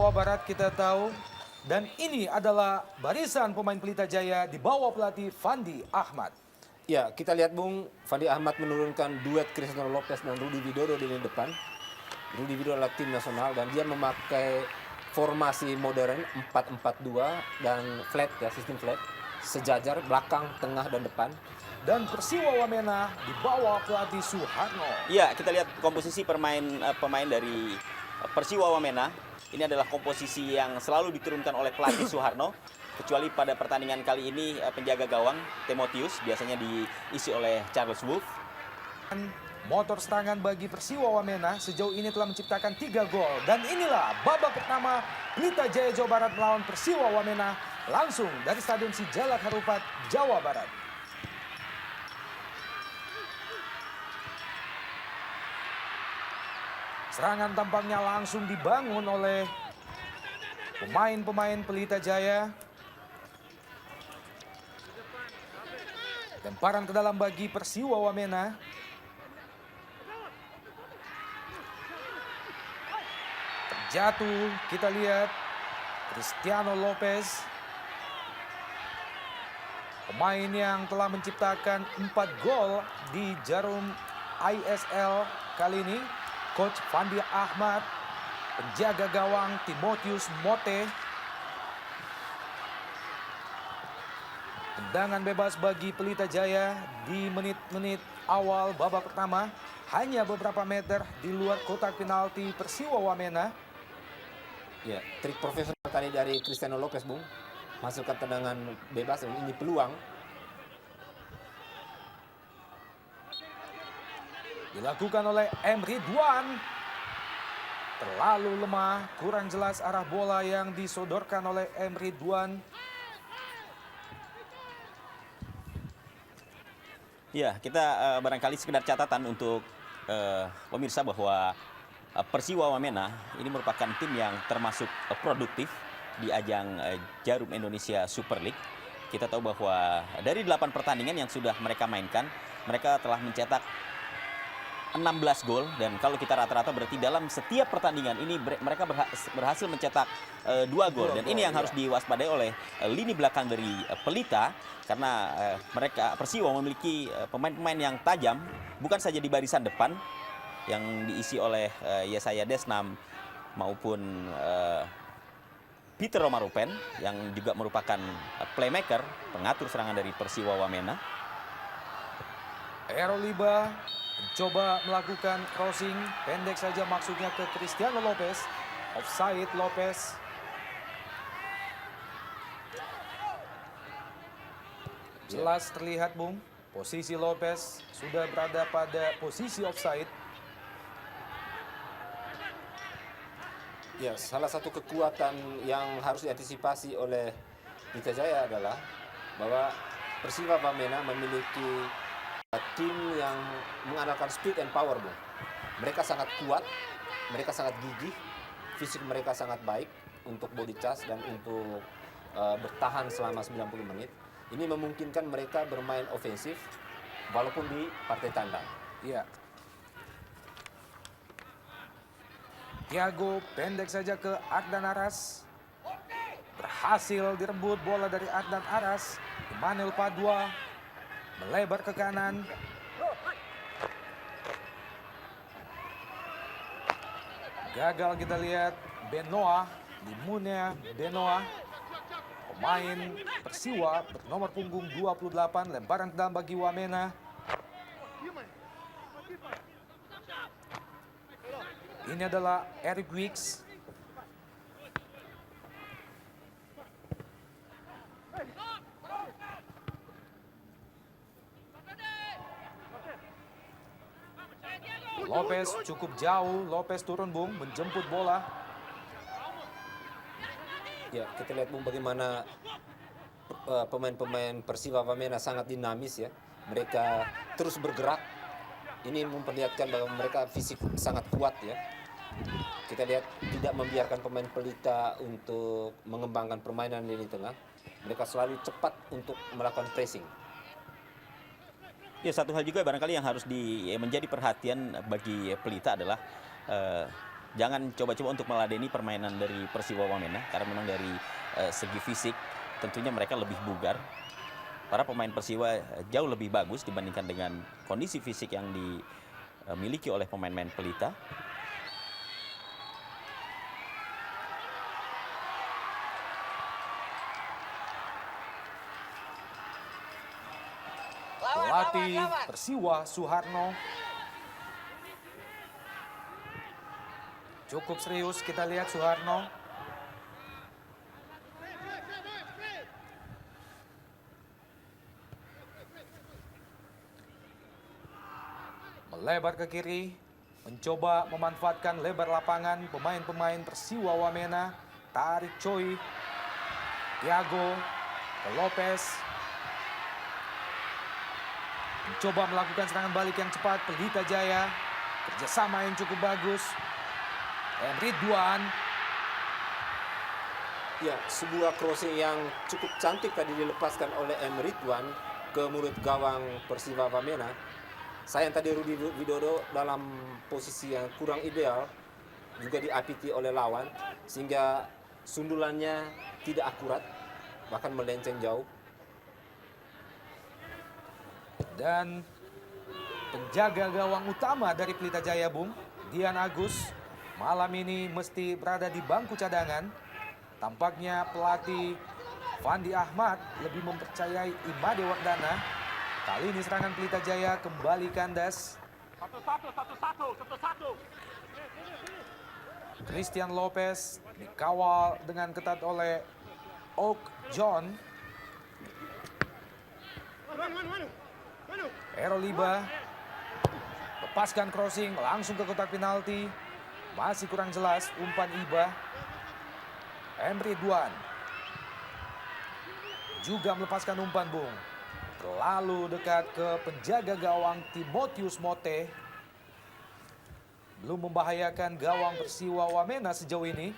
Jawa Barat kita tahu. Dan ini adalah barisan pemain Pelita Jaya di bawah pelatih Fandi Ahmad. Ya, kita lihat Bung, Fandi Ahmad menurunkan duet Cristiano Lopez dan Rudi Widodo di lini depan. Rudi Widodo adalah tim nasional dan dia memakai formasi modern 4-4-2 dan flat ya, sistem flat. Sejajar belakang, tengah dan depan. Dan Persiwa Wamena di bawah pelatih Suharno. Ya, kita lihat komposisi pemain dari Persiwa Wamena. Ini adalah komposisi yang selalu diturunkan oleh pelatih Suharno. Kecuali pada pertandingan kali ini penjaga gawang Timotius biasanya diisi oleh Charles Wolf. Motor serangan bagi Persiwa Wamena sejauh ini telah menciptakan 3 gol. Dan inilah babak pertama Pelita Jaya Jawa Barat melawan Persiwa Wamena langsung dari Stadion Sijalak Harupat, Jawa Barat. Serangan tampaknya langsung dibangun oleh pemain-pemain Pelita Jaya. Lemparan ke dalam bagi Persiwa Wamena. Terjatuh, kita lihat Cristiano Lopez. Pemain yang telah menciptakan 4 gol di Jarum ISL kali ini. Coach Fandi Ahmad, penjaga gawang Timotius Mote. Tendangan bebas bagi Pelita Jaya di menit-menit awal babak pertama. Hanya beberapa meter di luar kotak penalti Persiwa Wamena. Ya, trik profesional tadi dari Cristiano Lopez, Bung. Masukkan tendangan bebas, dan ini peluang. Dilakukan oleh M. Ridwan. Terlalu lemah, kurang jelas arah bola yang disodorkan oleh M. Ridwan. Ya, kita barangkali sekedar catatan untuk pemirsa bahwa Persiwa Wamena ini merupakan tim yang termasuk produktif di ajang Jarum Indonesia Super League. Kita tahu bahwa dari 8 pertandingan yang sudah mereka mainkan, mereka telah mencetak 16 gol, dan kalau kita rata-rata berarti dalam setiap pertandingan ini mereka berhasil mencetak 2 gol, dan ini yang harus diwaspadai oleh lini belakang dari Pelita, karena mereka Persiwa memiliki pemain-pemain yang tajam, bukan saja di barisan depan yang diisi oleh Yesaya Desnam maupun Peter Romarupen yang juga merupakan playmaker, pengatur serangan dari Persiwa Wamena. Eroliba mencoba melakukan crossing, pendek saja maksudnya ke Cristiano Lopez. Offside Lopez. Jelas terlihat, Bung, posisi Lopez sudah berada pada posisi offside. Ya, salah satu kekuatan yang harus diantisipasi oleh Pelita Jaya adalah bahwa Persiwa Wamena memiliki tim yang mengandalkan speed and power, Bung. Mereka sangat kuat, mereka sangat gigih, fisik mereka sangat baik untuk body charge dan untuk bertahan selama 90 menit. Ini memungkinkan mereka bermain ofensif walaupun di partai tandang. Iya. Thiago pendek saja ke Adnan Aras. Berhasil direbut bola dari Adnan Aras. Emmanuel Padua melebar ke kanan. Gagal kita lihat Benoa, Limunia Benoa. Pemain Persiwa bernomor punggung 28, lemparan ke dalam bagi Wamena. Ini adalah Eric Wicks. Lopez cukup jauh, Lopez turun, Bung, menjemput bola. Ya, kita lihat, Bung, bagaimana pemain-pemain Persiwa Wamena sangat dinamis ya. Mereka terus bergerak. Ini memperlihatkan bahwa mereka fisik sangat kuat ya. Kita lihat tidak membiarkan pemain Pelita untuk mengembangkan permainan lini tengah. Mereka selalu cepat untuk melakukan pressing. Ya, satu hal juga barangkali yang harus menjadi perhatian bagi Pelita adalah jangan coba-coba untuk meladeni permainan dari Persiwa Wamena karena memang dari segi fisik tentunya mereka lebih bugar. Para pemain Persiwa jauh lebih bagus dibandingkan dengan kondisi fisik yang dimiliki oleh pemain-pemain Pelita. Pelatih Persiwa Suharno cukup serius, kita lihat Suharno. Melebar ke kiri, mencoba memanfaatkan lebar lapangan pemain-pemain Persiwa Wamena. Tarik Choi, Tiago, ke Lopez. Mencoba melakukan serangan balik yang cepat, Pelita Jaya. Kerjasama yang cukup bagus. Ridwan. Ya, sebuah crossing yang cukup cantik tadi dilepaskan oleh Ridwan ke mulut gawang Persiwa Wamena. Sayang tadi Rudi Widodo dalam posisi yang kurang ideal, juga diapiti oleh lawan, sehingga sundulannya tidak akurat, bahkan melenceng jauh. Dan penjaga gawang utama dari Pelita Jaya, Bung, Dian Agus, malam ini mesti berada di bangku cadangan. Tampaknya pelatih Fandi Ahmad lebih mempercayai Imade Wardana. Kali ini serangan Pelita Jaya kembali kandas. Christian Lopez dikawal dengan ketat oleh Oak John. Eroliba lepaskan crossing langsung ke kotak penalti. Masih kurang jelas umpan Iba. Ridwan juga melepaskan umpan, Bung. Terlalu dekat ke penjaga gawang Timotius Mote. Belum membahayakan gawang Persiwa Wamena sejauh ini.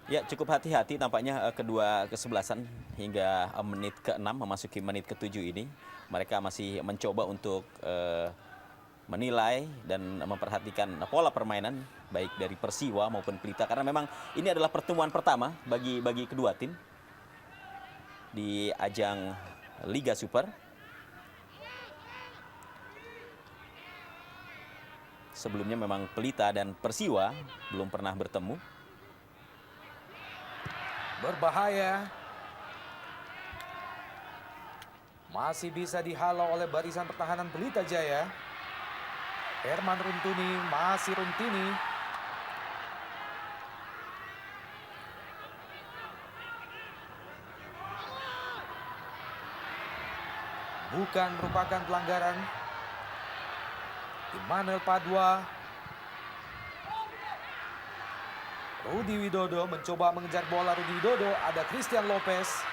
Ya, cukup hati-hati tampaknya kedua kesebelasan hingga menit ke-6 memasuki menit ke-7 ini. Mereka masih mencoba untuk menilai dan memperhatikan pola permainan baik dari Persiwa maupun Pelita, karena memang ini adalah pertemuan pertama bagi kedua tim di ajang Liga Super. Sebelumnya memang Pelita dan Persiwa belum pernah bertemu. Berbahaya. Masih bisa dihalau oleh barisan pertahanan Pelita Jaya. Herman Runtini, masih Runtini. Bukan merupakan pelanggaran. Immanuel Padua. Rudi Widodo mencoba mengejar bola. Rudi Widodo, ada Christian Lopez.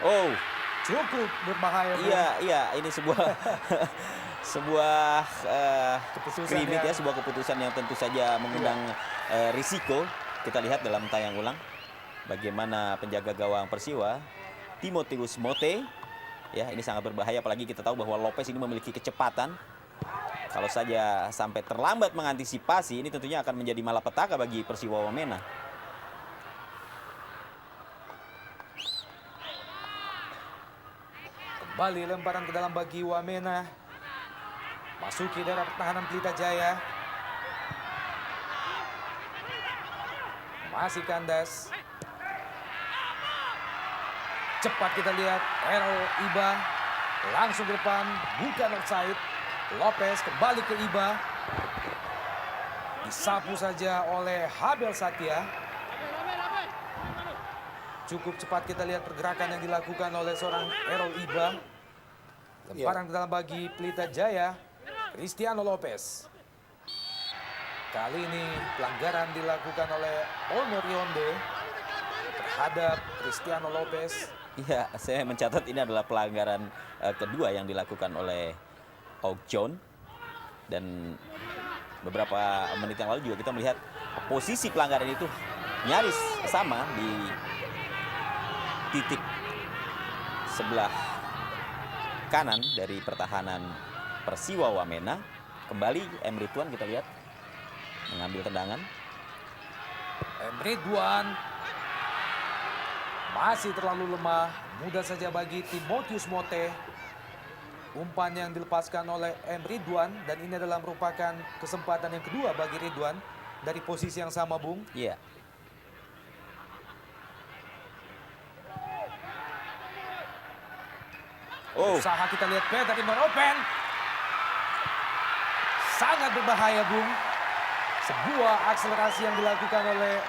Oh, Cukup berbahaya. Bung. iya, ini sebuah sebuah Keputusan kritik ya, yang- sebuah keputusan yang tentu saja mengundang risiko. Kita lihat dalam tayang ulang bagaimana penjaga gawang Persiwa Timotius Mote, ya, ini sangat berbahaya, apalagi kita tahu bahwa Lopez ini memiliki kecepatan. Kalau saja sampai terlambat mengantisipasi, ini tentunya akan menjadi malapetaka bagi Persiwa Wamena. Kembali lemparan ke dalam bagi Wamena. Masuki daerah pertahanan Pelita Jaya. Masih kandas. Cepat kita lihat Errol Iba. Langsung ke depan, bukan offside. Lopez kembali ke Iba. Disapu saja oleh Habel Satya. Cukup cepat kita lihat pergerakan yang dilakukan oleh seorang Errol Iba. Lemparan ke dalam bagi Pelita Jaya, Cristiano Lopez. Kali ini pelanggaran dilakukan oleh Ono Rionde terhadap Cristiano Lopez. Iya, saya mencatat ini adalah pelanggaran kedua yang dilakukan oleh Oak John. Dan beberapa menit yang lalu juga kita melihat posisi pelanggaran itu nyaris sama di titik sebelah kanan dari pertahanan Persiwa Wamena. Kembali Emre Tuan kita lihat mengambil tendangan. Emre Tuan masih terlalu lemah, mudah saja bagi Timotius Mote. Umpan yang dilepaskan oleh Ridwan, dan ini adalah merupakan kesempatan yang kedua bagi Ridwan dari posisi yang sama, Bung. Iya. Oh, Usaha kita lihat Peter Imar Open. Sangat berbahaya, Bung. Sebuah akselerasi yang dilakukan oleh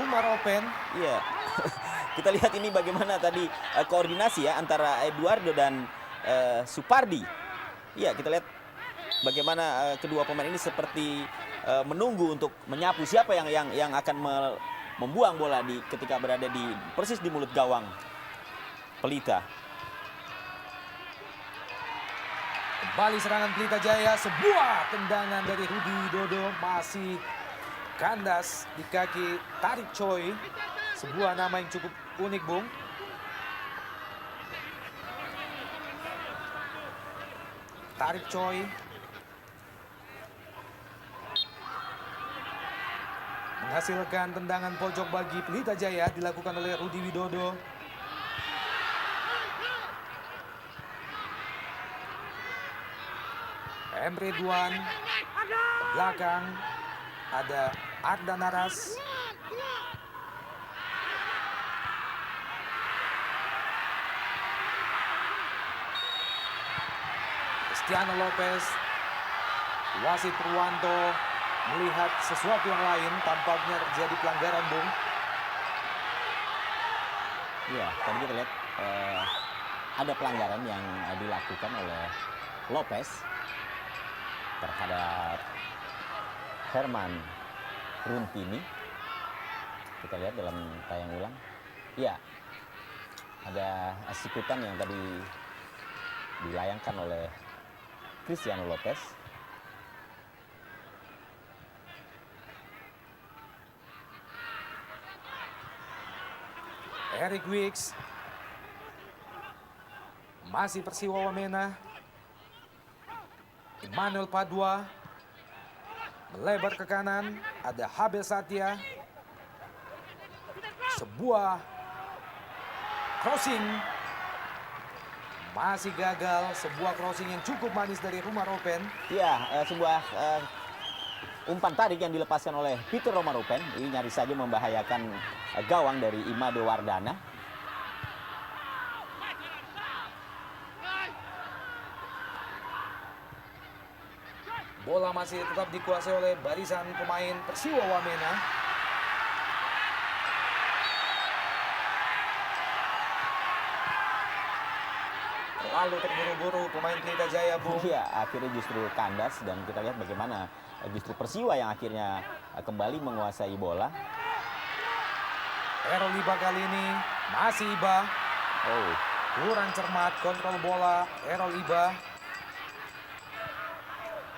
Umar Open. iya. Kita lihat ini bagaimana tadi koordinasi ya antara Eduardo dan Supardi. Iya, kita lihat bagaimana kedua pemain ini seperti menunggu untuk menyapu siapa yang akan membuang bola ketika berada persis di mulut gawang Pelita. Kembali serangan Pelita Jaya, sebuah tendangan dari Rudi Widodo, masih kandas di kaki Tarik Choi. Sebuah nama yang cukup unik, Bung. Tarik Choi menghasilkan tendangan pojok bagi Pelita Jaya, dilakukan oleh Rudi Widodo. Emre Duan belakang, ada Arda Naras. Cristiano Lopez, wasit Purwanto melihat sesuatu yang lain, tampaknya terjadi pelanggaran, Bung. Iya, tadi kita lihat ada pelanggaran yang dilakukan oleh Lopez terhadap Herman Runtini. Kita lihat dalam tayang ulang. Iya, ada sikutan yang tadi dilayangkan oleh Cristiano Lopez. Eric Wicks, masih Persiwa Wamena. Emmanuel Padua melebar ke kanan, ada Habel Satya. Sebuah crossing masih gagal, sebuah crossing yang cukup manis dari Umar Open. Iya, sebuah umpan tarik yang dilepaskan oleh Peter Romarupen. Ini nyaris saja membahayakan gawang dari Imade Wardana. Bola masih tetap dikuasai oleh barisan pemain Persiwa Wamena. Lalu terburu-buru pemain Pelita Jaya, Bung. Iya, akhirnya justru kandas dan kita lihat bagaimana justru Persiwa yang akhirnya kembali menguasai bola. Errol Iba kali ini masih Iba. Oh, Kurang cermat kontrol bola Errol Iba.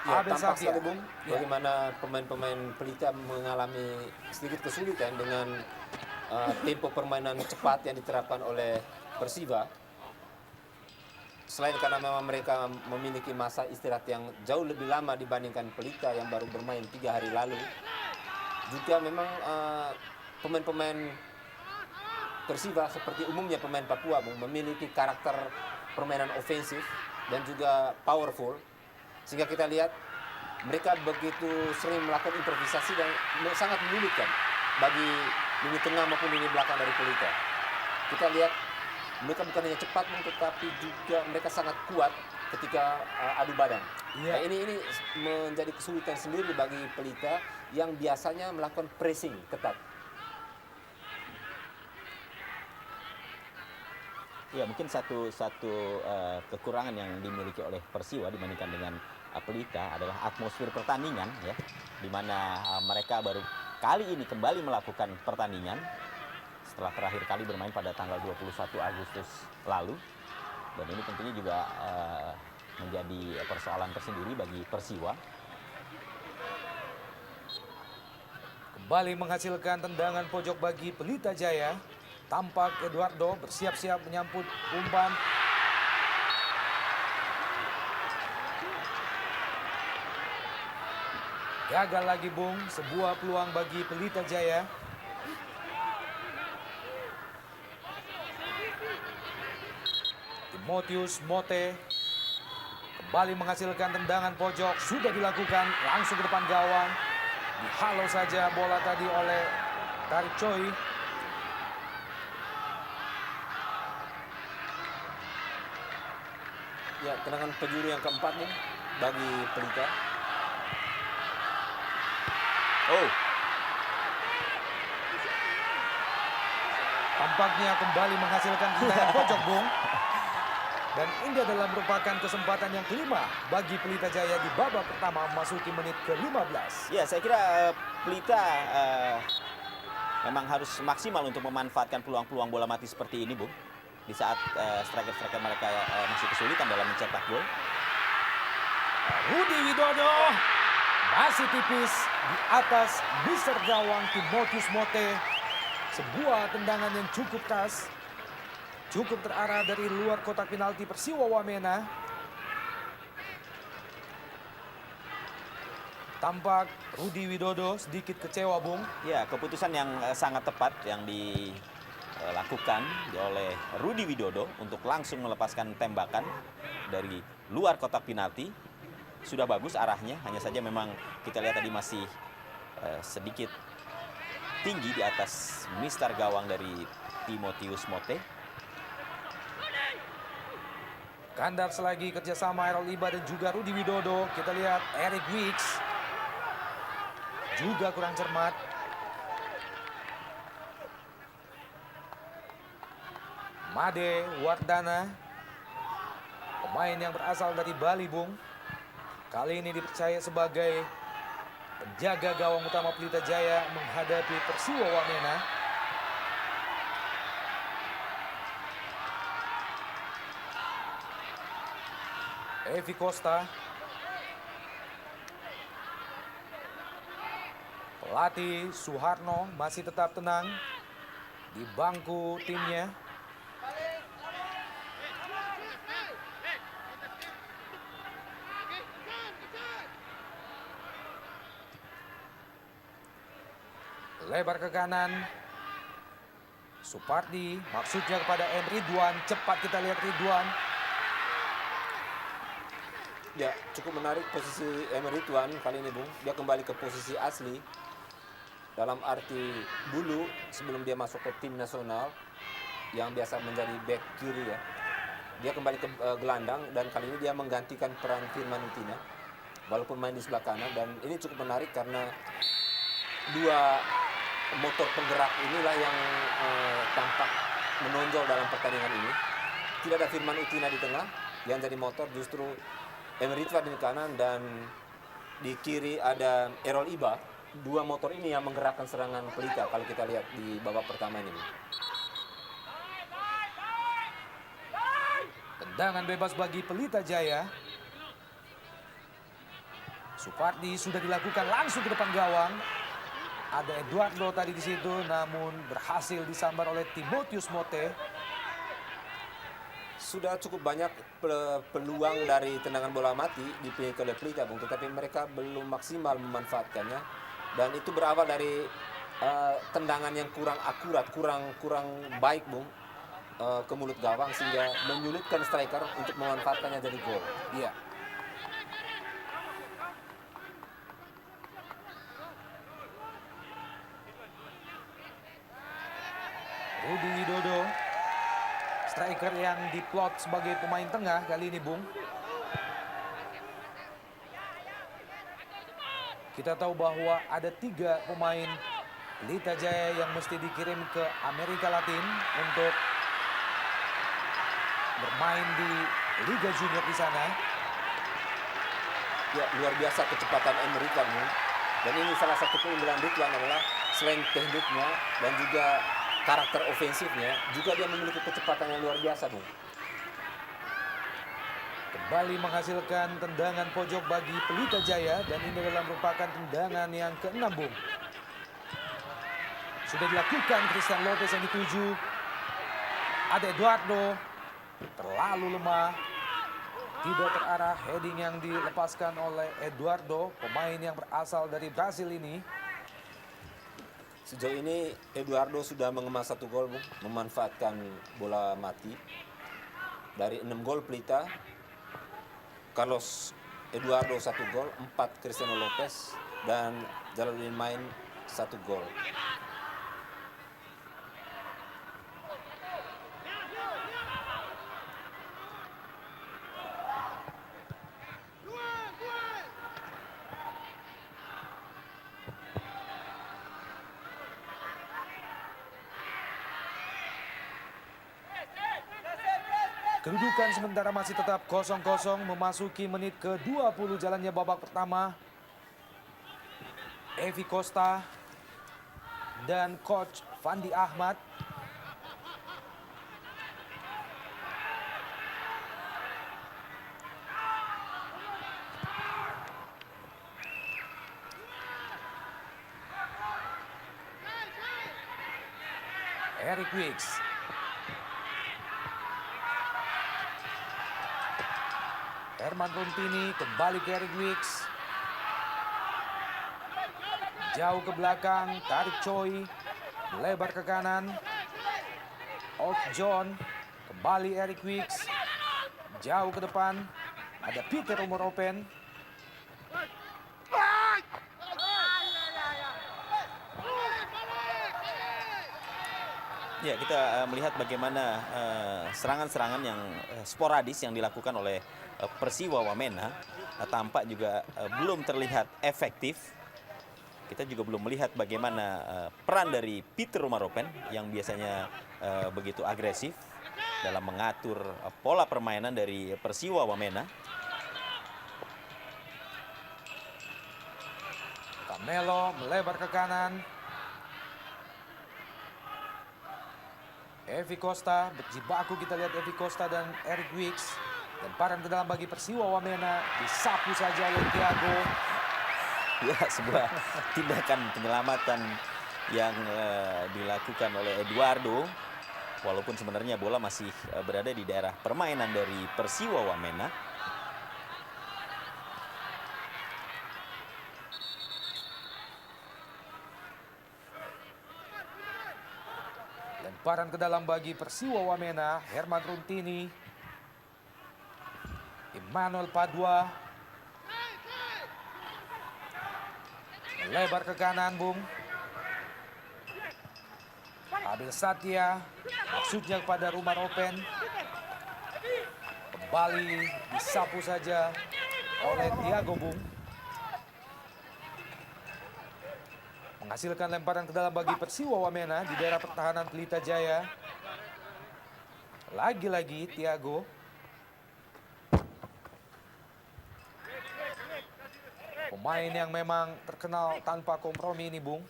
Ya, Abel tampak Satya. sekali, Bung, Ya. bagaimana pemain-pemain Pelita mengalami sedikit kesulitan dengan tempo permainan cepat yang diterapkan oleh Persiwa. Selain karena memang mereka memiliki masa istirahat yang jauh lebih lama dibandingkan Pelita yang baru bermain 3 hari lalu, juga memang pemain-pemain Persiwa seperti umumnya pemain Papua, Bung, memiliki karakter permainan ofensif dan juga powerful, sehingga kita lihat mereka begitu sering melakukan improvisasi dan sangat menyulitkan bagi lini tengah maupun lini belakang dari Pelita. Kita lihat mereka bukan hanya cepat, tetapi juga mereka sangat kuat ketika adu badan. Iya. Nah, ini menjadi kesulitan sendiri bagi Pelita yang biasanya melakukan pressing ketat. ya mungkin satu kekurangan yang dimiliki oleh Persiwa dibandingkan dengan Pelita adalah atmosfer pertandingan ya, di mana mereka baru kali ini kembali melakukan pertandingan setelah terakhir kali bermain pada tanggal 21 Agustus lalu, dan ini tentunya juga menjadi persoalan tersendiri bagi Persiwa. Kembali menghasilkan tendangan pojok bagi Pelita Jaya. Tampak Eduardo bersiap-siap menyambut umpan. Gagal lagi Bung, sebuah peluang bagi Pelita Jaya. Timotius Mote kembali menghasilkan tendangan pojok, sudah dilakukan langsung ke depan gawang. Dihalau saja bola tadi oleh Tarik Choi. Ya, tendangan penjuru yang keempat nih bagi Pelita. Oh, Tampaknya kembali menghasilkan tendangan pojok Bung. Dan ini adalah merupakan kesempatan yang kelima bagi Pelita Jaya di babak pertama memasuki menit ke-15. ya saya kira Pelita memang harus maksimal untuk memanfaatkan peluang-peluang bola mati seperti ini, Bung. Di saat striker-striker mereka masih kesulitan dalam mencetak gol. Rudi Widodo masih tipis di atas Mister gawang Timotius Mote. Sebuah tendangan yang cukup keras, cukup terarah dari luar kotak penalti Persiwa Wamena. Tampak Rudi Widodo sedikit kecewa Bung. Ya, keputusan yang sangat tepat yang dilakukan oleh Rudi Widodo untuk langsung melepaskan tembakan dari luar kotak penalti. Sudah bagus arahnya, hanya saja memang kita lihat tadi masih sedikit tinggi di atas mistar gawang dari Timotius Mote. Kandas lagi kerjasama Errol Iba dan juga Rudi Widodo. Kita lihat Eric Wicks juga kurang cermat. Made Wardana, pemain yang berasal dari Bali Bung. Kali ini dipercaya sebagai penjaga gawang utama Pelita Jaya menghadapi Persiwa Wamena. Evi Costa, pelatih Suharno masih tetap tenang di bangku timnya. Lebar ke kanan. Supardi maksudnya kepada M. Ridwan. Cepat kita lihat Ridwan. Ya, cukup menarik posisi Emery Tuan kali ini Bung. Dia kembali ke posisi asli. Dalam arti dulu sebelum dia masuk ke tim nasional yang biasa menjadi back kiri ya. Dia kembali ke gelandang dan kali ini dia menggantikan peran Firman Utina. Walaupun main di sebelah kanan, dan ini cukup menarik karena dua motor penggerak inilah yang tampak menonjol dalam pertandingan ini. Tidak ada Firman Utina di tengah yang jadi motor, justru Emery Tuan di kanan dan di kiri ada Errol Iba. Dua motor ini yang menggerakkan serangan Pelita kalau kita lihat di babak pertama ini. Tendangan bebas bagi Pelita Jaya. Supardi sudah dilakukan langsung ke depan gawang. Ada Eduardo tadi di situ, namun berhasil disambar oleh Timotius Mote. Sudah cukup banyak peluang dari tendangan bola mati dipilih oleh Pelita, Bung, tetapi mereka belum maksimal memanfaatkannya. Dan itu berawal dari tendangan yang kurang akurat, kurang baik, Bung, ke mulut gawang sehingga menyulitkan striker untuk memanfaatkannya jadi gol. Iya. Rudi Widodo, striker yang diplot sebagai pemain tengah kali ini, Bung. Kita tahu bahwa ada 3 pemain Pelita Jaya yang mesti dikirim ke Amerika Latin untuk bermain di Liga Junior di sana. Ya, luar biasa kecepatan Emery Tuan, Bung. Dan ini salah satu keunggulan Ridwan adalah selain tekniknya dan juga karakter ofensifnya, juga dia memiliki kecepatan yang luar biasa, Bung. Kembali menghasilkan tendangan pojok bagi Pelita Jaya dan ini adalah merupakan tendangan yang ke-6, Bung. Sudah dilakukan Christian Lopez yang dituju. Ada Eduardo. Terlalu lemah. Tidak terarah heading yang dilepaskan oleh Eduardo. Pemain yang berasal dari Brasil ini. Sejauh ini Eduardo sudah mengemas 1 gol, Bung, memanfaatkan bola mati. Dari 6 gol Pelita, Carlos Eduardo 1 gol, 4 Cristiano Lopez, dan Jalaluddin main 1 gol. Kedudukan sementara masih tetap 0-0 memasuki menit ke-20 jalannya babak pertama. Evi Costa dan Coach Fandi Ahmad. Eric Wicks. Herman Rontini kembali ke Eric Wicks. Jauh ke belakang, tarik Choi. Lebar ke kanan. Old John. Kembali Eric Wicks. Jauh ke depan. Ada Peter Umar Open. Ya, kita melihat bagaimana serangan-serangan yang sporadis yang dilakukan oleh Persiwa Wamena tampak juga belum terlihat efektif. Kita juga belum melihat bagaimana peran dari Peter Romaropen yang biasanya begitu agresif dalam mengatur pola permainan dari Persiwa Wamena. Camelo melebar ke kanan. Evi Costa berjibaku, kita lihat Evi Costa dan Eric Wicks. Lemparan ke dalam bagi Persiwa Wamena, disapu saja oleh Thiago. Ya, sebuah tindakan penyelamatan yang dilakukan oleh Eduardo. Walaupun sebenarnya bola masih berada di daerah permainan dari Persiwa Wamena. Lemparan ke dalam bagi Persiwa Wamena, Herman Rontini. Emmanuel Padua. Lebar ke kanan, Bung. Abel Satya, maksudnya kepada Rumar Open. Kembali disapu saja oleh Thiago, Bung. Menghasilkan lemparan ke dalam bagi Persiwa Wamena di daerah pertahanan Pelita Jaya. Lagi-lagi Thiago. Pemain yang memang terkenal tanpa kompromi ini, Bung.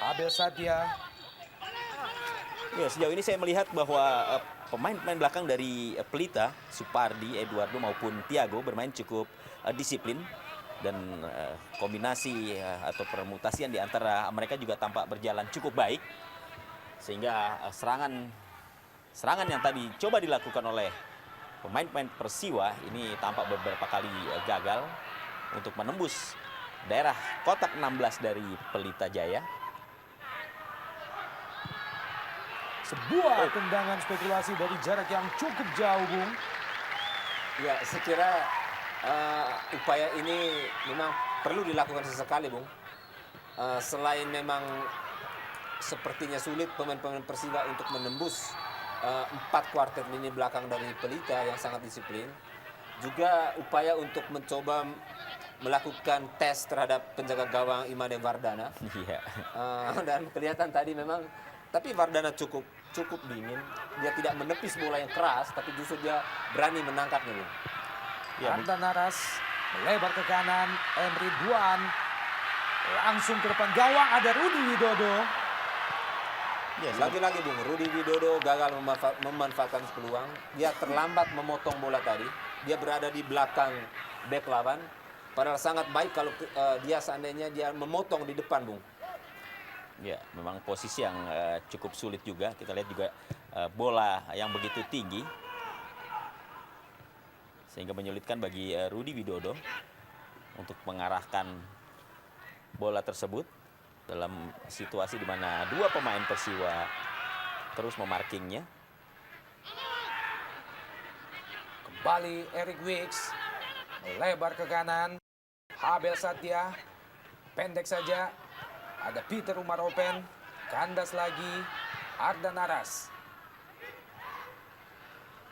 Abel Satya. Ya, sejauh ini saya melihat bahwa pemain-pemain belakang dari Pelita, Supardi, Eduardo maupun Thiago bermain cukup disiplin. Dan kombinasi atau permutasian di antara mereka juga tampak berjalan cukup baik. Sehingga serangan yang tadi coba dilakukan oleh pemain-pemain Persiwa ini tampak beberapa kali gagal untuk menembus daerah kotak 16 dari Pelita Jaya. Sebuah tendangan spekulasi dari jarak yang cukup jauh, Bung. Ya, saya kira upaya ini memang perlu dilakukan sesekali, Bung. Selain memang sepertinya sulit pemain-pemain Persiwa untuk menembus 4 kuartet lini belakang dari Pelita yang sangat disiplin. Juga upaya untuk mencoba melakukan tes terhadap penjaga gawang Imade Vardana. Iya. Dan kelihatan tadi memang, tapi Vardana cukup dingin. Dia tidak menepis bola yang keras, tapi justru dia berani menangkapnya, Bung. Ya, Arda Naras melebar ke kanan, Emri Duan langsung ke depan gawang, ada Rudi Widodo. ya, Lagi-lagi, Bung, Rudi Widodo gagal memanfaatkan peluang. Dia terlambat memotong bola tadi. Dia berada di belakang bek lawan. Padahal sangat baik kalau dia seandainya dia memotong di depan, Bung. Ya, memang posisi yang cukup sulit juga. Kita lihat juga bola yang begitu tinggi sehingga menyulitkan bagi Rudi Widodo untuk mengarahkan bola tersebut dalam situasi di mana dua pemain Persiwa terus memarkingnya. Kembali Eric Wicks melebar ke kanan. Abel Satya pendek saja. Ada Peter Umar Open, kandas lagi, Ardan Aras.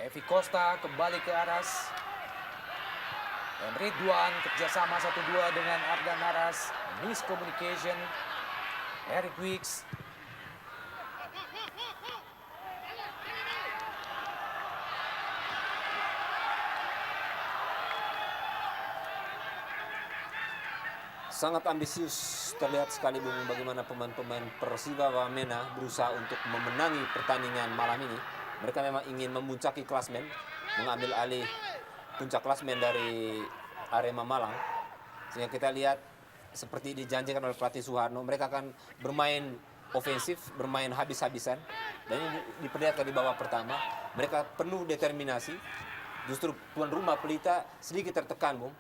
Evi Costa kembali ke Aras. Emre Duan kerjasama 1-2 dengan Ardan Aras. Miscommunication. Eric Wicks. Sangat ambisius terlihat sekali Bung bagaimana pemain-pemain Persiwa Wamena berusaha untuk memenangi pertandingan malam ini. Mereka memang ingin memuncaki klasmen, mengambil alih puncak klasmen dari Arema Malang. Sehingga kita lihat seperti dijanjikan oleh pelatih Suharno, mereka akan bermain ofensif, bermain habis-habisan. Dan ini diperlihatkan di babak pertama, mereka penuh determinasi. Justru tuan rumah Pelita sedikit tertekan Bung.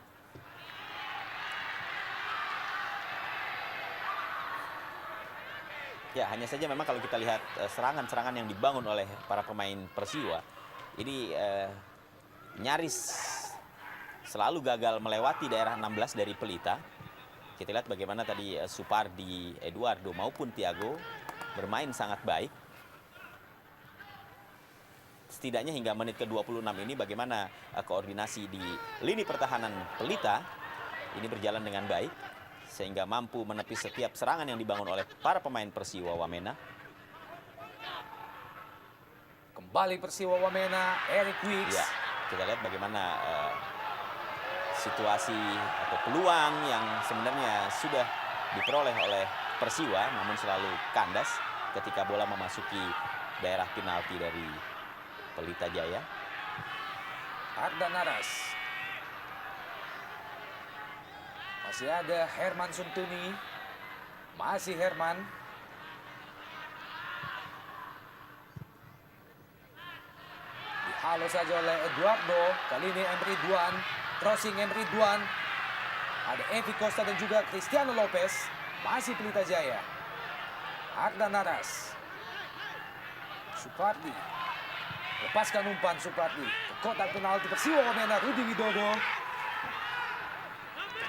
Ya, hanya saja memang kalau kita lihat serangan-serangan yang dibangun oleh para pemain Persiwa ini nyaris selalu gagal melewati daerah 16 dari Pelita. Kita lihat bagaimana tadi Supardi, Eduardo maupun Tiago bermain sangat baik. Setidaknya hingga menit ke-26 ini bagaimana koordinasi di lini pertahanan Pelita ini berjalan dengan baik sehingga mampu menepis setiap serangan yang dibangun oleh para pemain Persiwa Wamena. Kembali Persiwa Wamena, Eric Wicks. Ya, kita lihat bagaimana situasi atau peluang yang sebenarnya sudah diperoleh oleh Persiwa namun selalu kandas ketika bola memasuki daerah penalti dari Pelita Jaya. Ardan Aras. Masih ada Herman Suntuni. Masih Herman. Dihalo saja oleh Eduardo. Kali ini Emre Duan. Crossing Emre Duan. Ada Evi Costa dan juga Cristiano Lopez. Masih Pelita Jaya. Ardan Aras. Supardi. Lepaskan umpan Supardi. Ke kotak penalti Persiwa Wamena, Rudi Widodo.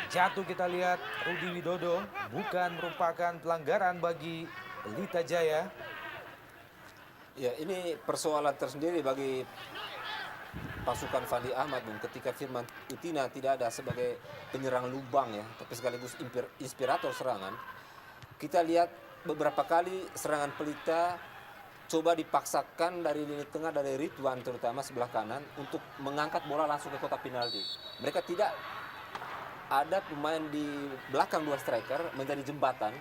Jatuh kita lihat Rudi Widodo bukan merupakan pelanggaran bagi Pelita Jaya. Ya, ini persoalan tersendiri bagi pasukan Fandi Ahmad Bung, ketika Firman Utina tidak ada sebagai penyerang lubang ya, tapi sekaligus inspirator serangan. Kita lihat beberapa kali serangan Pelita coba dipaksakan dari lini tengah dari Ridwan terutama sebelah kanan untuk mengangkat bola langsung ke kotak penalti. Mereka tidak ada pemain di belakang dua striker menjadi jembatan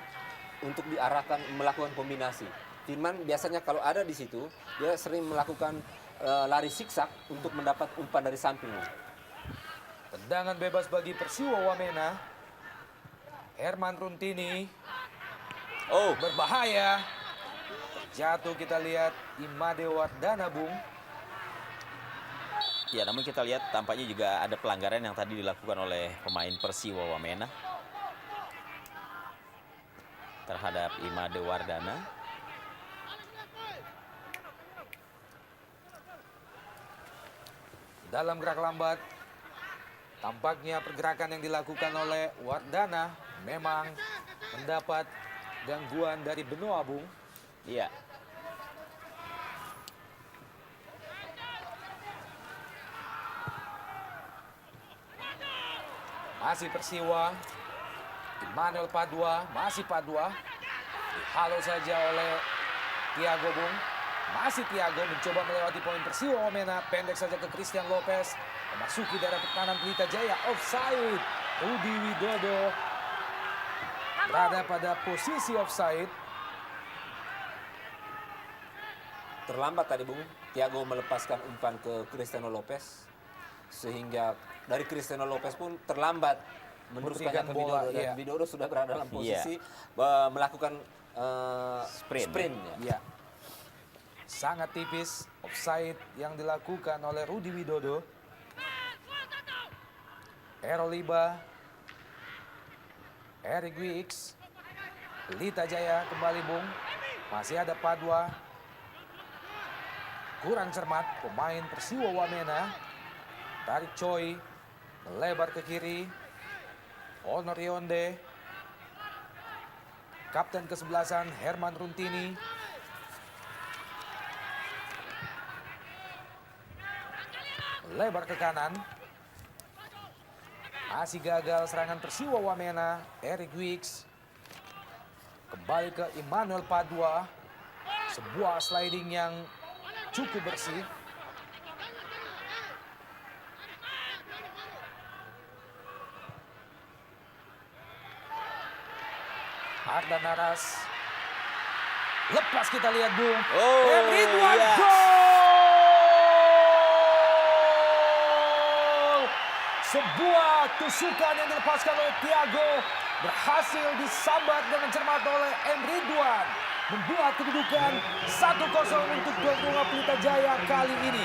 untuk diarahkan melakukan kombinasi. Firman biasanya kalau ada di situ dia sering melakukan lari siksak untuk mendapat umpan dari samping. Tendangan bebas bagi Persiwa Wamena. Herman Runtini. Oh, Berbahaya. Jatuh kita lihat Imade Wardana Bung. ya, namun kita lihat tampaknya juga ada pelanggaran yang tadi dilakukan oleh pemain Persiwa Wamena terhadap Imade Wardana. Dalam gerak lambat, tampaknya pergerakan yang dilakukan oleh Wardana memang mendapat gangguan dari Benoa Bung. Iya. Masih Persiwa. Immanuel Padua, masih Padua. Dihalo saja oleh Tiago Bung. Masih Tiago mencoba melewati poin Persiwa Wamena. Pendek saja ke Cristian Lopez. Memasuki daerah pertahanan Pelita Jaya. Offside. Rudi Widodo berada pada posisi offside. Terlambat tadi Bung, Tiago melepaskan umpan ke Cristiano Lopez. Sehingga dari Cristiano Lopez pun terlambat menurunkannya ke bola, Widodo. Dan iya. Widodo sudah berada dalam posisi melakukan Sprint. ya. Ya. Sangat tipis offside yang dilakukan oleh Rudi Widodo. Eroliba, Eric Wicks, Pelita Jaya kembali Bung. Masih ada Padua. Kurang cermat pemain Persiwa Wamena. Tarik Choi, melebar ke kiri. Honor Yonde. Kapten kesebelasan Herman Runtini. Melebar ke kanan. Masih gagal serangan Persiwa Wamena. Eric Wicks. Kembali ke Immanuel Padua. Sebuah sliding yang cukup bersih. Ardan Naras. Lepas kita lihat Bung. Ridwan iya. gol! Sebuah tusukan yang dilepaskan oleh Thiago berhasil disambat dengan cermat oleh Ridwan. Membuat kedudukan 1-0 untuk tuan rumah Pelita Jaya kali ini.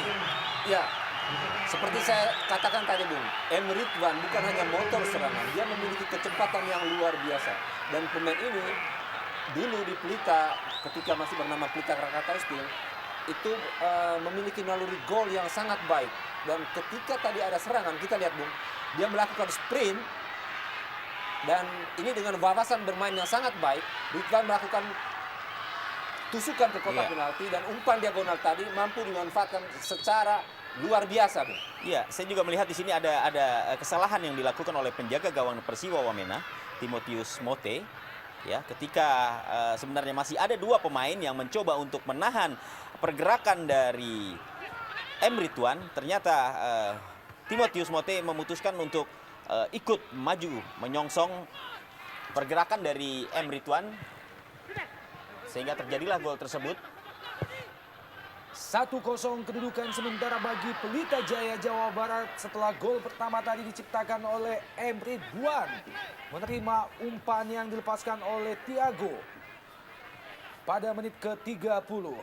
Ya, seperti saya katakan tadi Bung, Ridwan bukan hanya motor serangan, dia memiliki kecepatan yang luar biasa. Dan pemain ini dulu di Pelita, ketika masih bernama Pelita Krakatau Steel, itu memiliki naluri gol yang sangat baik. Dan ketika tadi ada serangan, kita lihat Bung, dia melakukan sprint. Dan ini dengan wawasan bermain yang sangat baik, Ridwan melakukan tusukan ke kotak penalti dan umpan diagonal tadi mampu dimanfaatkan secara luar biasa, Bung. Iya, saya juga melihat di sini ada kesalahan yang dilakukan oleh penjaga gawang Persiwa Wamena, Timotius Mote. Ya, ketika sebenarnya masih ada dua pemain yang mencoba untuk menahan pergerakan dari Ridwan, ternyata Timotius Mote memutuskan untuk ikut maju menyongsong pergerakan dari Ridwan, sehingga terjadilah gol tersebut. 1-0 kedudukan sementara bagi Pelita Jaya Jawa Barat setelah gol pertama tadi diciptakan oleh Ridwan. Menerima umpan yang dilepaskan oleh Thiago pada menit ke-30.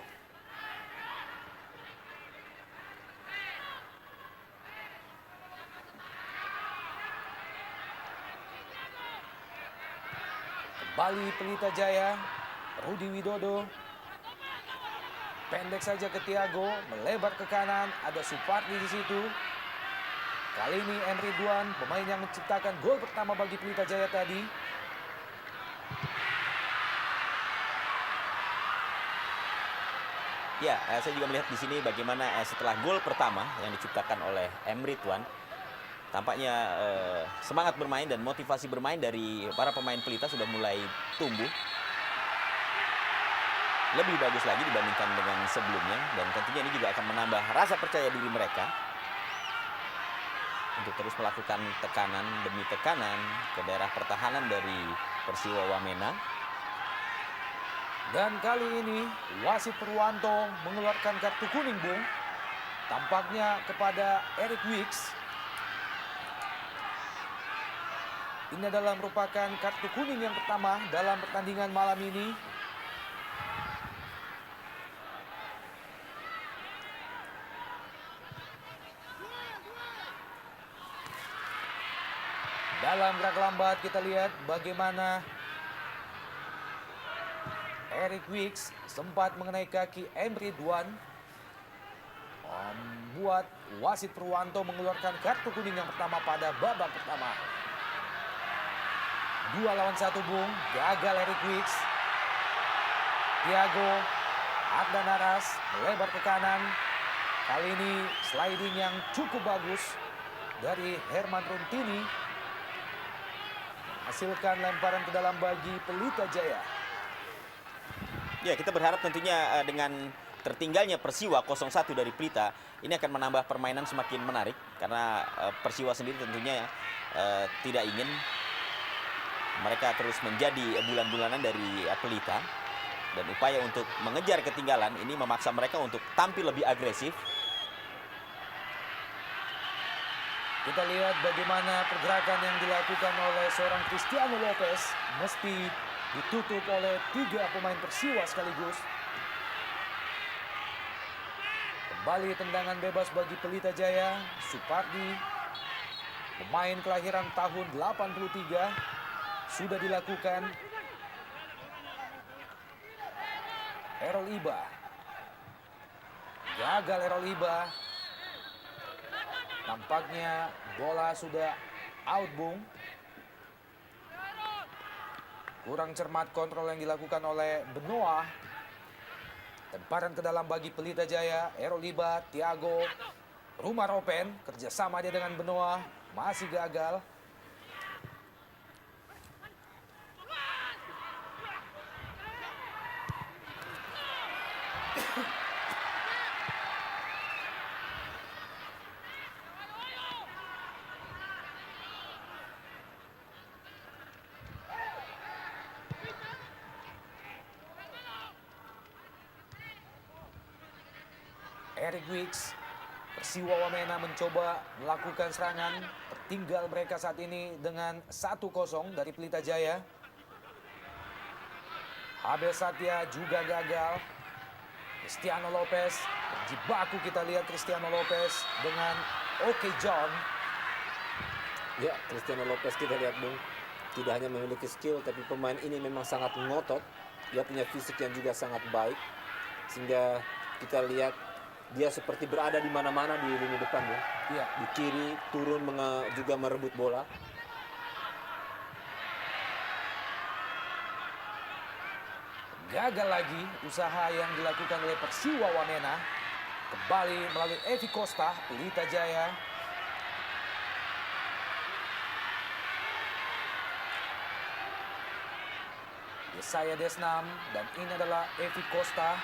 Kembali Pelita Jaya, Rudi Widodo. Pendek saja ke Thiago, melebar ke kanan, ada Supardi di situ. Kali ini Ridwan, pemain yang menciptakan gol pertama bagi Pelita Jaya tadi. Ya, saya juga melihat di sini bagaimana setelah gol pertama yang diciptakan oleh Ridwan, tampaknya semangat bermain dan motivasi bermain dari para pemain Pelita sudah mulai tumbuh lebih bagus lagi dibandingkan dengan sebelumnya, dan tentunya ini juga akan menambah rasa percaya diri mereka untuk terus melakukan tekanan demi tekanan ke daerah pertahanan dari Persiwa Wamena. Dan kali ini wasit Purwanto mengeluarkan kartu kuning, Bung. Tampaknya kepada Eric Wicks. Ini adalah merupakan kartu kuning yang pertama dalam pertandingan malam ini. Dalam gerak lambat kita lihat bagaimana Eric Wicks sempat mengenai kaki Ridwan, membuat wasit Purwanto mengeluarkan kartu kuning yang pertama pada babak pertama. 2 lawan 1 Bung, gagal Eric Wicks. Thiago Ardan Naras melebar ke kanan. Kali ini sliding yang cukup bagus dari Herman Runtini. Hasilkan lemparan ke dalam bagi Pelita Jaya. Ya, kita berharap tentunya dengan tertinggalnya Persiwa 0-1 dari Pelita, ini akan menambah permainan semakin menarik. Karena Persiwa sendiri tentunya tidak ingin mereka terus menjadi bulan-bulanan dari Pelita. Dan upaya untuk mengejar ketinggalan ini memaksa mereka untuk tampil lebih agresif. Kita lihat bagaimana pergerakan yang dilakukan oleh seorang Cristiano Lopez. Mesti Ditutup oleh 3 pemain Persiwa sekaligus. Kembali tendangan bebas bagi Pelita Jaya. Supardi, pemain kelahiran tahun 83, sudah dilakukan. Errol Iba. Gagal Errol Iba. Tampaknya bola sudah out, Bung. Kurang cermat kontrol yang dilakukan oleh Benoa. Temparan ke dalam bagi Pelita Jaya. Errol Iba, Thiago, Rumah Ropen. Kerjasama dia dengan Benoa. Masih gagal. Eric Wicks, Persiwa Wamena mencoba melakukan serangan. Tertinggal mereka saat ini dengan 1-0 dari Pelita Jaya. Abel Satya juga gagal. Cristiano Lopez, berjibaku kita lihat Cristiano Lopez dengan Oke John. Ya, Cristiano Lopez kita lihat, Bung, tidak hanya memiliki skill, tapi pemain ini memang sangat ngotot. Dia punya fisik yang juga sangat baik, sehingga kita lihat dia seperti berada di mana-mana di lini depan, Bung. Ya, Di kiri turun juga merebut bola. gagal lagi usaha yang dilakukan oleh Persiwa Wamena. Kembali melalui Evi Costa, Pelita Jaya. Yesaya Desnam, dan ini adalah Evi Costa.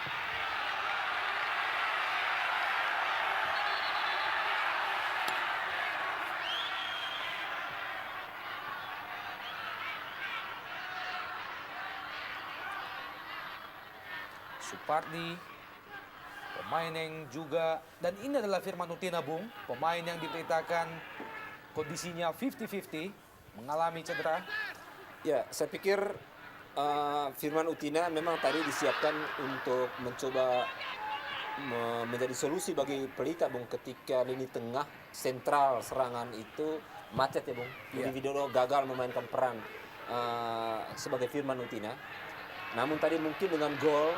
Supardi, pemain yang juga, dan ini adalah Firman Utina, Bung, pemain yang diberitakan kondisinya 50-50, mengalami cedera. Ya, saya pikir Firman Utina memang tadi disiapkan untuk mencoba menjadi solusi bagi Pelita, Bung, ketika lini tengah sentral serangan itu macet, ya, Bung. Iya. Rudi Widodo gagal memainkan peran sebagai Firman Utina. Namun tadi mungkin dengan gol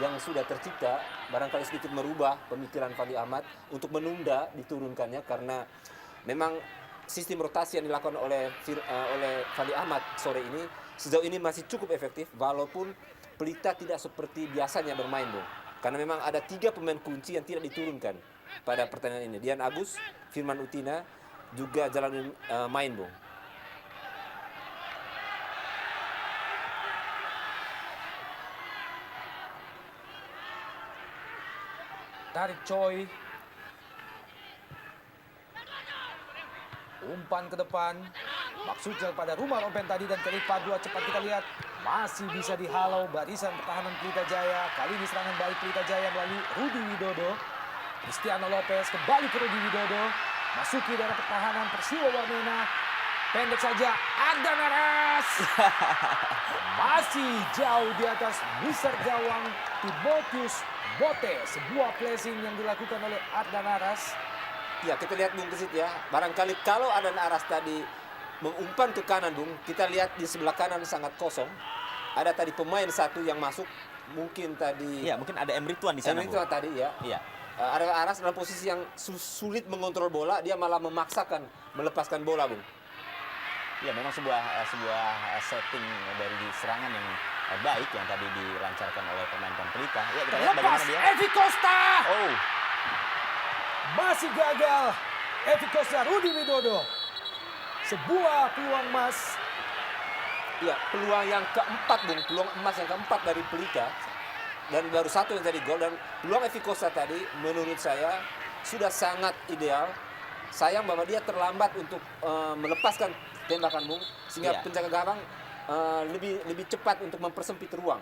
yang sudah tercipta barangkali sedikit merubah pemikiran Fandi Ahmad untuk menunda diturunkannya, karena memang sistem rotasi yang dilakukan oleh Fandi Ahmad sore ini sejauh ini masih cukup efektif, walaupun Pelita tidak seperti biasanya bermain, Bung. Karena memang ada 3 pemain kunci yang tidak diturunkan pada pertandingan ini. Dian Agus, Firman Utina juga jalan main, Bung. Tarik Choi. Umpan ke depan. Maksudnya pada Rumah Ropen tadi, dan kali kedua cepat kita lihat. Masih bisa dihalau barisan pertahanan Pelita Jaya. Kali ini serangan balik Pelita Jaya melalui Rudi Widodo. Cristiano Lopez kembali ke Rudi Widodo. Masuki daerah pertahanan Persiwa Wamena. Pendek saja, Ardan Aras. Masih jauh di atas misar gawang Timotius Bote. Sebuah placing yang dilakukan oleh Ardan Aras. Ya, kita lihat, Bung Kesit, ya. Barangkali kalau Ardan Aras tadi mengumpan ke kanan, Bung, kita lihat di sebelah kanan sangat kosong. Ada tadi pemain satu yang masuk, mungkin tadi. Ya, mungkin ada Emri Tuan di sana, Emri Bung. Tuan tadi, ya. Iya. Ardan Aras dalam posisi yang sulit mengontrol bola, dia malah memaksakan melepaskan bola, Bung. Ya, memang sebuah setting dari serangan yang baik yang tadi dilancarkan oleh pemain Pelita. Ya, kita lihat Lepas bagaimana dia. Evi Costa. Oh, Masih gagal. Evi Costa, Rudi Widodo. Sebuah peluang emas. Ya, peluang yang keempat, Bung, peluang emas yang keempat dari Pelita. Dan baru satu yang jadi gol, dan peluang Evi Costa tadi menurut saya sudah sangat ideal. Sayang bahwa dia terlambat untuk melepaskan tembakan, Bung, sehingga Iya. penjaga gawang lebih cepat untuk mempersempit ruang.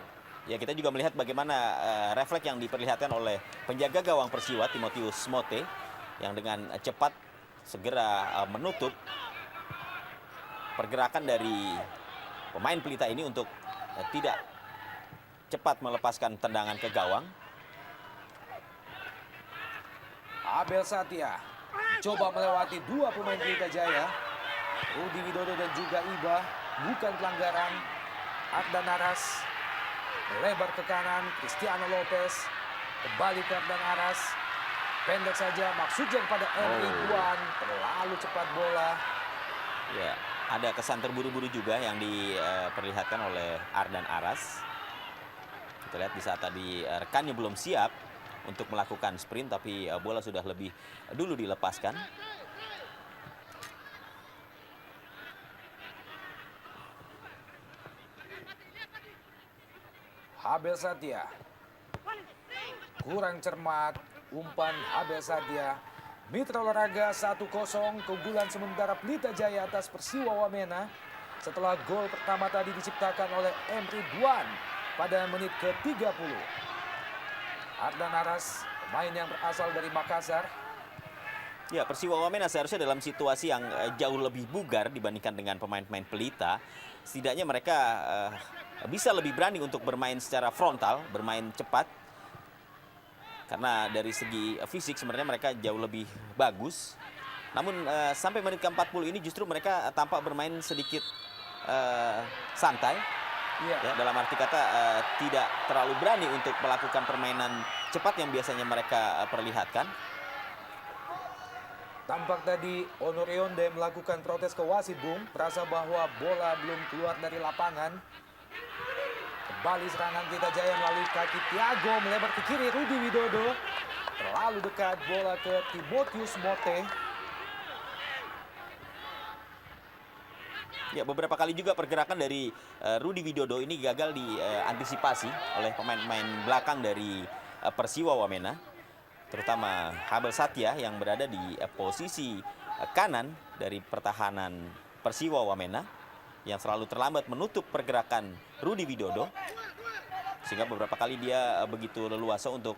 ya kita juga melihat bagaimana refleks yang diperlihatkan oleh penjaga gawang Persiwa Timotius Mote yang dengan cepat segera menutup pergerakan dari pemain Pelita ini untuk tidak cepat melepaskan tendangan ke gawang. Abel Satya coba melewati dua pemain Pelita Jaya, Rudi Widodo dan juga Iba. Bukan pelanggaran. Ardan Aras melebar ke kanan, Cristiano Lopez kembali ke Ardan Aras, pendek saja, maksudnya kepada Emre Duan, terlalu cepat bola. Ya, ada kesan terburu-buru juga yang diperlihatkan oleh Ardan Aras. Kita lihat di saat tadi rekannya belum siap untuk melakukan sprint, tapi bola sudah lebih dulu dilepaskan. Abel Satya kurang cermat, umpan Abel Satya. Mitra Olahraga 1-0, keunggulan sementara Pelita Jaya atas Persiwa Wamena setelah gol pertama tadi diciptakan oleh Emre Duan pada menit ke-30. Ardan Aras, pemain yang berasal dari Makassar. Ya, Persiwa Wamena seharusnya dalam situasi yang jauh lebih bugar dibandingkan dengan pemain-pemain Pelita. Setidaknya mereka bisa lebih berani untuk bermain secara frontal, bermain cepat. Karena dari segi fisik sebenarnya mereka jauh lebih bagus. Namun sampai menit ke-40 ini justru mereka tampak bermain sedikit santai. Ya, dalam arti kata tidak terlalu berani untuk melakukan permainan cepat yang biasanya mereka perlihatkan. Tampak tadi Onur Yonde melakukan protes ke wasit, Bung. Merasa bahwa bola belum keluar dari lapangan. Kembali serangan Pelita Jaya melalui kaki Tiago, melebar ke kiri Rudi Widodo. Terlalu dekat, bola ke Timotius Mote. Ya, beberapa kali juga pergerakan dari Rudi Widodo ini gagal diantisipasi oleh pemain-pemain belakang dari Persiwa Wamena. Terutama Abel Satya yang berada di posisi kanan dari pertahanan Persiwa Wamena, yang selalu terlambat menutup pergerakan Rudi Widodo. Sehingga beberapa kali dia begitu leluasa untuk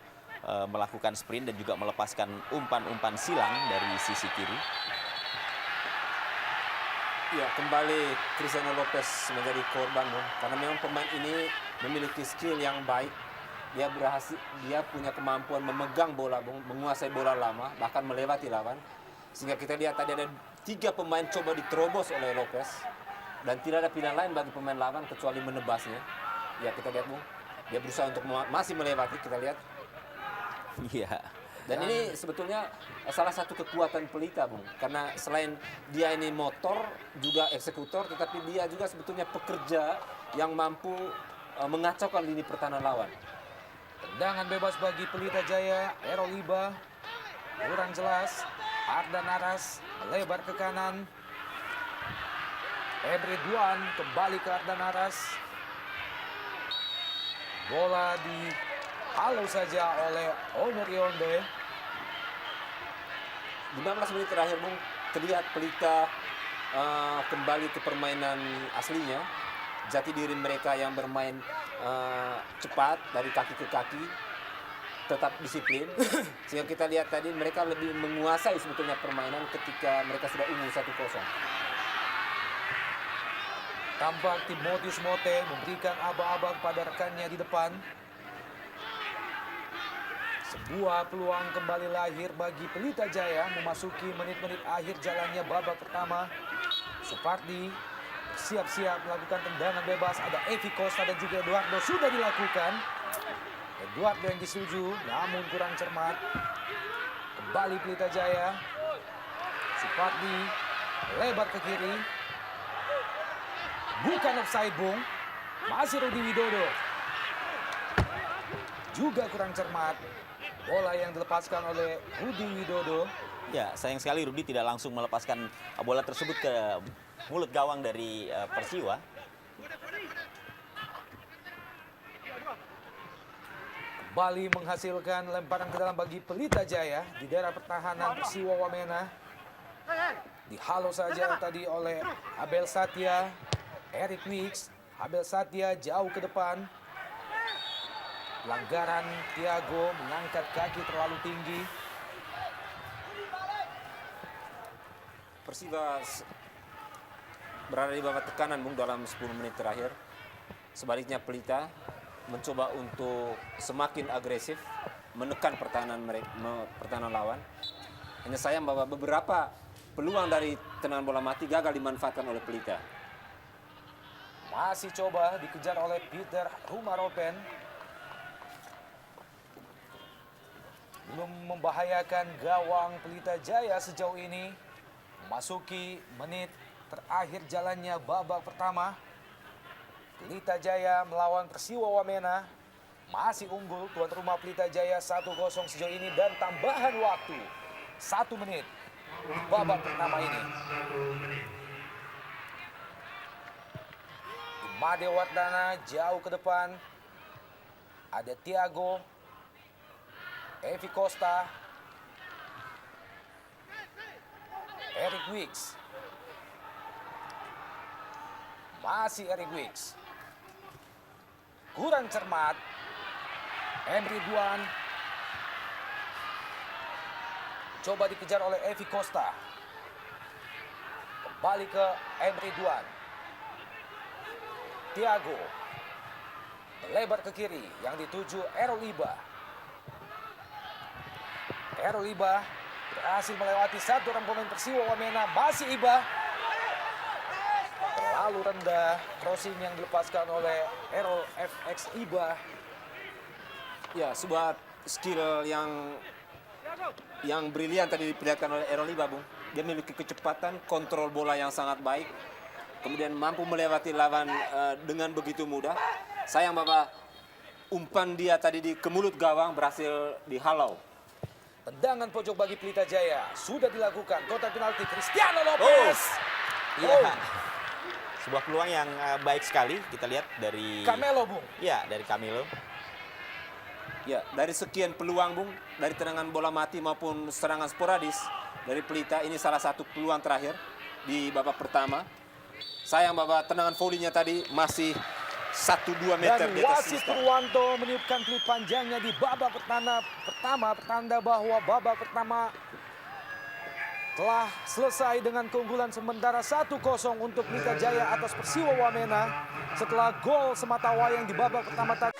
melakukan sprint dan juga melepaskan umpan-umpan silang dari sisi kiri. Ya, kembali Cristiano Lopez menjadi korban, Bung. Karena memang pemain ini memiliki skill yang baik. Dia punya kemampuan memegang bola, Bung, menguasai bola lama, bahkan melewati lawan. Sehingga kita lihat tadi ada 3 pemain coba diterobos oleh Lopez. Dan tidak ada pilihan lain bagi pemain lawan kecuali menebasnya. Ya, kita lihat, Bung. Dia berusaha untuk masih melewati, kita lihat. Iya. Dan ini sebetulnya salah satu kekuatan Pelita, Bung. Karena selain dia ini motor, juga eksekutor, tetapi dia juga sebetulnya pekerja yang mampu mengacaukan lini pertahanan lawan. Tendangan bebas bagi Pelita Jaya, Errol Iba. Kurang jelas, Ardan Aras melebar ke kanan. Emre Duan kembali ke Ardan Aras. Bola dihalau saja oleh Onur Yonde. 15 menit terakhir, Bung, terlihat Pelita kembali ke permainan aslinya. Jati diri mereka yang bermain cepat dari kaki ke kaki, tetap disiplin. Sehingga kita lihat tadi mereka lebih menguasai sebetulnya permainan ketika mereka sudah unggul 1-0. Tampak Timotius Mote memberikan aba-aba kepada rekannya di depan. Sebuah peluang kembali lahir bagi Pelita Jaya memasuki menit-menit akhir jalannya babak pertama. Supardi siap-siap melakukan tendangan bebas. Ada Evi Costa dan juga Eduardo sudah dilakukan. Eduardo yang disuju namun kurang cermat. Kembali Pelita Jaya. Supardi lebar ke kiri. Bukan offside, Bung. Masih Rudi Widodo. Juga kurang cermat. Bola yang dilepaskan oleh Rudi Widodo. Ya, sayang sekali Rudi tidak langsung melepaskan bola tersebut ke mulut gawang dari Persiwa. Kembali menghasilkan lemparan ke dalam bagi Pelita Jaya di daerah pertahanan Persiwa Wamena. Dihalau saja tadi oleh Abel Satya. Eric Wicks, Abel Satya jauh ke depan. Pelanggaran Tiago mengangkat kaki terlalu tinggi. Persiwa berada di bawah tekanan, Bung, dalam 10 menit terakhir. Sebaliknya Pelita mencoba untuk semakin agresif menekan pertahanan lawan. Hanya sayang bahwa beberapa peluang dari tendangan bola mati gagal dimanfaatkan oleh Pelita. Masih coba dikejar oleh Peter Rumaropen. Belum membahayakan gawang Pelita Jaya sejauh ini. Memasuki menit terakhir jalannya babak pertama. Pelita Jaya melawan Persiwa Wamena. Masih unggul tuan rumah Pelita Jaya 1-0 sejauh ini dan tambahan waktu 1 menit di babak pertama ini. Made Wardana jauh ke depan. Ada Thiago, Evi Costa, Eric Wicks. Masih Eric Wicks. Kurang cermat. Emre Duan. Coba dikejar oleh Evi Costa. Kembali ke Emre Duan. Thiago. Melebar ke kiri yang dituju Errol Iba. Errol Iba berhasil melewati satu orang pemain Persiwa Wamena. Masih Iba. Terlalu rendah crossing yang dilepaskan oleh Errol FX Iba. Ya, sebuah skill yang brilian tadi diperlihatkan oleh Errol Iba, Bung. Dia memiliki kecepatan, kontrol bola yang sangat baik. Kemudian mampu melewati lawan dengan begitu mudah. Sayang bahwa umpan dia tadi ke mulut gawang berhasil dihalau. Tendangan pojok bagi Pelita Jaya sudah dilakukan. Kotak penalti Cristiano Lopez. Iya. Sebuah peluang yang baik sekali kita lihat dari Camelo, Bung. Ya, dari Camelo. Ya, dari sekian peluang, Bung, dari tendangan bola mati maupun serangan sporadis dari Pelita, ini salah satu peluang terakhir di babak pertama. Sayang bahwa tendangan volinya tadi masih 1-2 meter Dan di atas wasit Sista. Purwanto meniupkan peluit panjangnya di babak pertama, pertanda bahwa babak pertama telah selesai dengan keunggulan sementara 1-0 untuk Pelita Jaya atas Persiwa Wamena setelah gol semata wayang di babak pertama tadi.